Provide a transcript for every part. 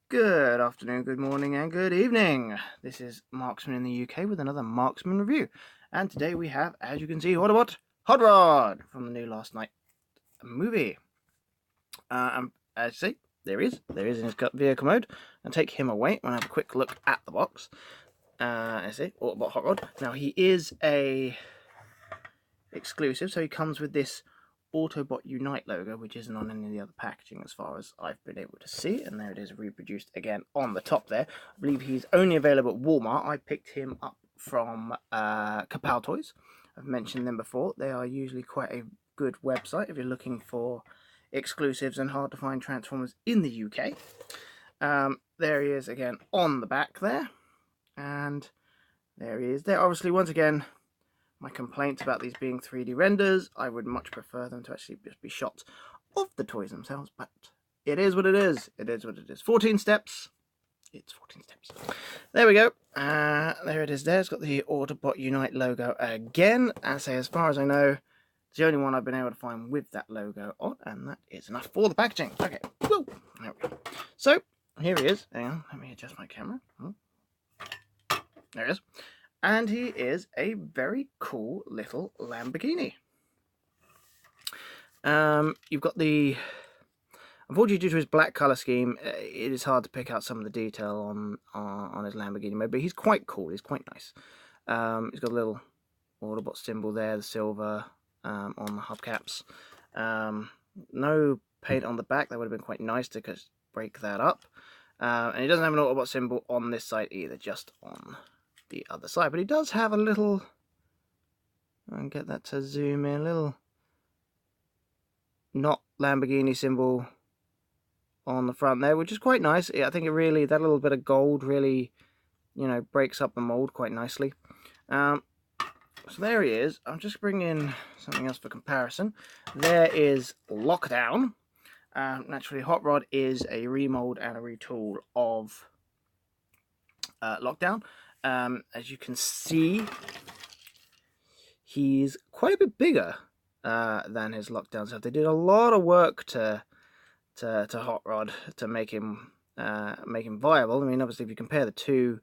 Good afternoon, good morning, and good evening. This is Marksman in the UK with another Marksman review. And today we have, as you can see, what? Hot Rod from the new Last Night movie. As you see, there he is in his vehicle mode. And take him away and have a quick look at the box. I see, Autobot Hot Rod. Now, he is a exclusive, so he comes with this Autobot Unite logo, which isn't on any of the other packaging as far as I've been able to see, and there it is reproduced again on the top there. I believe he's only available at Walmart. I picked him up from Kapow Toys. I've mentioned them before. They are usually quite a good website if you're looking for exclusives and hard to find Transformers in the UK. There he is again on the back there, and there he is there. Obviously, once again, my complaints about these being 3D renders, I would much prefer them to actually just be shots of the toys themselves, but it is what it is. It is what it is. 14 steps. It's 14 steps. There we go. There it is there. It's got the Autobot Unite logo again. As far as I know, it's the only one I've been able to find with that logo on, and that is enough for the packaging. Okay. Woo. There we go. So, here he is. Hang on. Let me adjust my camera. There he is. And he is a very cool little Lamborghini. You've got the... Unfortunately, due to his black colour scheme, it is hard to pick out some of the detail on his Lamborghini mode, but he's quite cool. He's quite nice. He's got a little Autobot symbol there, the silver on the hubcaps. No paint on the back. That would have been quite nice to break that up. And he doesn't have an Autobot symbol on this side either, just on the other side, but he does have a little, and get that to zoom in, a little not Lamborghini symbol on the front there, which is quite nice. I think it really, that little bit of gold really, breaks up the mold quite nicely. So there he is. I'm just bringing in something else for comparison. There is Lockdown. Naturally, Hot Rod is a remold and a retool of Lockdown. As you can see, he's quite a bit bigger than his Lockdown self. They did a lot of work to Hot Rod to make him viable. I mean, obviously, if you compare the two,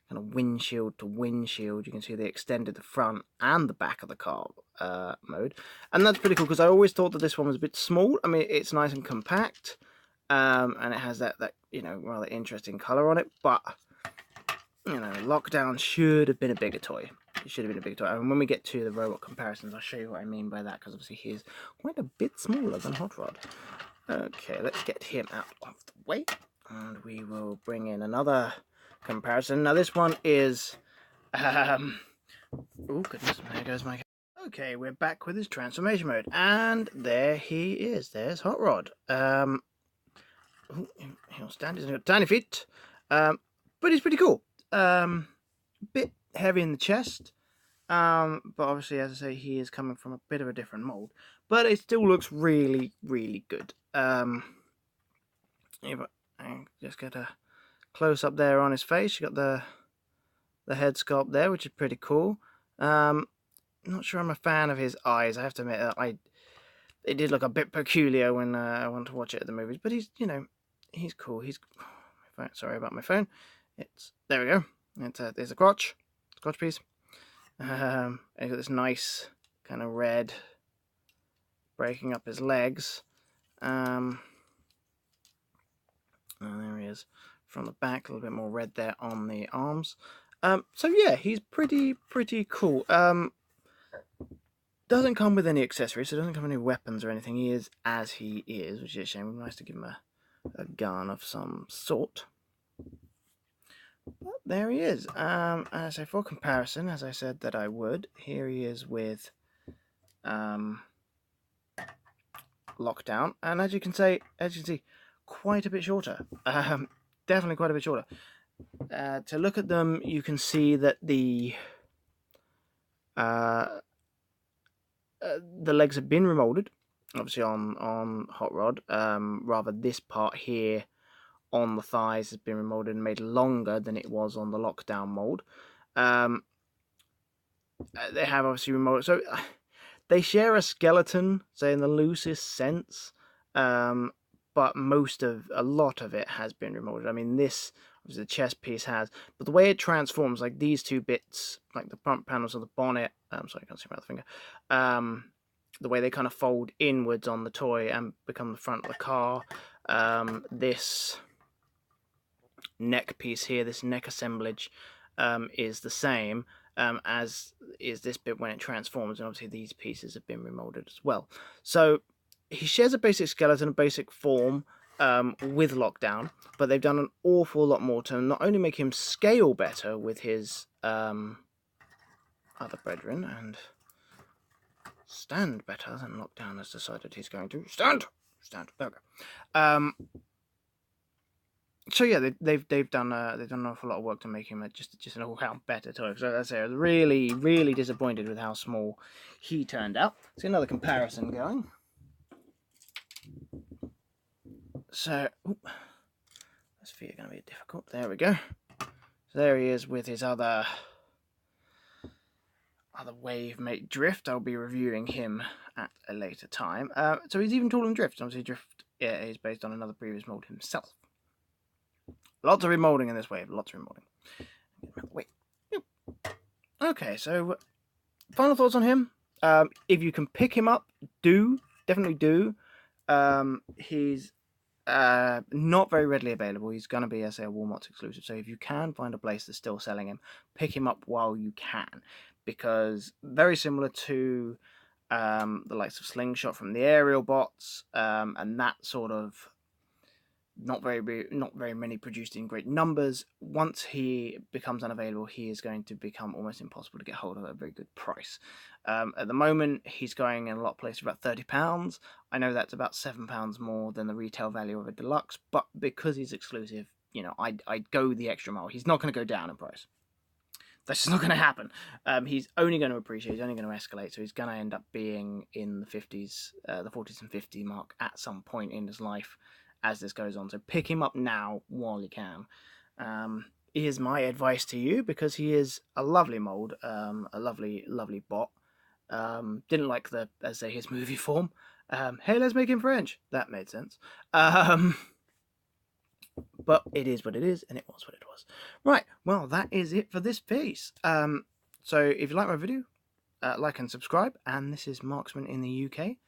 kind of windshield to windshield, you can see they extended the front and the back of the car mode, and that's pretty cool because I always thought that this one was a bit small. I mean, it's nice and compact, and it has that rather interesting color on it, but Lockdown should have been a bigger toy. It should have been a bigger toy. And when we get to the robot comparisons, I'll show you what I mean by that, because obviously he's quite a bit smaller than Hot Rod. Okay, let's get him out of the way, and we will bring in another comparison. Now this one is... oh, goodness, there goes my... Okay, we're back with his transformation mode, and there he is. There's Hot Rod. He'll stand, he's got tiny feet, but he's pretty cool. Bit heavy in the chest, but obviously, as I say, he is coming from a bit of a different mold, but it still looks really, really good. If I just get a close up there on his face, you got the head sculpt there, which is pretty cool. Not sure I'm a fan of his eyes. I have to admit that it did look a bit peculiar when I went to watch it at the movies, but he's he's cool. He's sorry about my phone. There we go. There's a crotch piece. He's got this nice kind of red breaking up his legs. Oh, there he is from the back, a little bit more red there on the arms. So yeah, he's pretty cool. Doesn't come with any accessories, so doesn't come with any weapons or anything. He is as he is, which is a shame. It'd be nice to give him a gun of some sort. But there he is. As I say, for comparison, as I said that I would, here he is with Lockdown, and as you can see, quite a bit shorter. Definitely quite a bit shorter. To look at them, you can see that the legs have been remolded, obviously on Hot Rod. Rather, this part here on the thighs has been remolded and made longer than it was on the Lockdown mold. They have obviously remolded, so they share a skeleton, say in the loosest sense, but a lot of it has been remolded. I mean, this obviously the chest piece has, but the way it transforms, like these two bits, like the front panels of the bonnet. Sorry, I can't see my other finger. The way they kind of fold inwards on the toy and become the front of the car. This neck piece here, this neck assemblage, is the same as is this bit when it transforms, and obviously these pieces have been remolded as well. So he shares a basic skeleton, a basic form with Lockdown, but they've done an awful lot more to not only make him scale better with his other brethren and stand better than Lockdown has decided he's going to. Stand! There we go. So yeah, they've done an awful lot of work to make him just an all-round better toy. So that's it. I was really disappointed with how small he turned out. Let's get another comparison going. So, this feet are going to be difficult. There we go. So there he is with his other wave mate Drift. I'll be reviewing him at a later time. So he's even taller than Drift. Obviously, Drift is based on another previous mold himself. Lots of remolding in this wave. Lots of remolding. Wait. Okay, so final thoughts on him. If you can pick him up, definitely do. He's not very readily available. He's going to be, as I say, a Walmart exclusive. So if you can find a place that's still selling him, pick him up while you can, because very similar to the likes of Slingshot from the Aerial Bots, and that sort of not very many produced in great numbers. Once he becomes unavailable, he is going to become almost impossible to get hold of at a very good price. At the moment, he's going in a lot of places for about £30. I know that's about £7 more than the retail value of a deluxe, but because he's exclusive, you know, I'd go the extra mile. He's not going to go down in price. That's just not going to happen. He's only going to appreciate. He's only going to escalate. So he's going to end up being in the 40s and 50 mark at some point in his life as this goes on. So pick him up now while you can. Here's my advice to you, because he is a lovely mold, a lovely bot. Didn't like his movie form. Hey, let's make him French. That made sense. But it is what it is, and it was what it was. Right, well, that is it for this piece. So if you like my video, like and subscribe. And this is Marksman in the UK.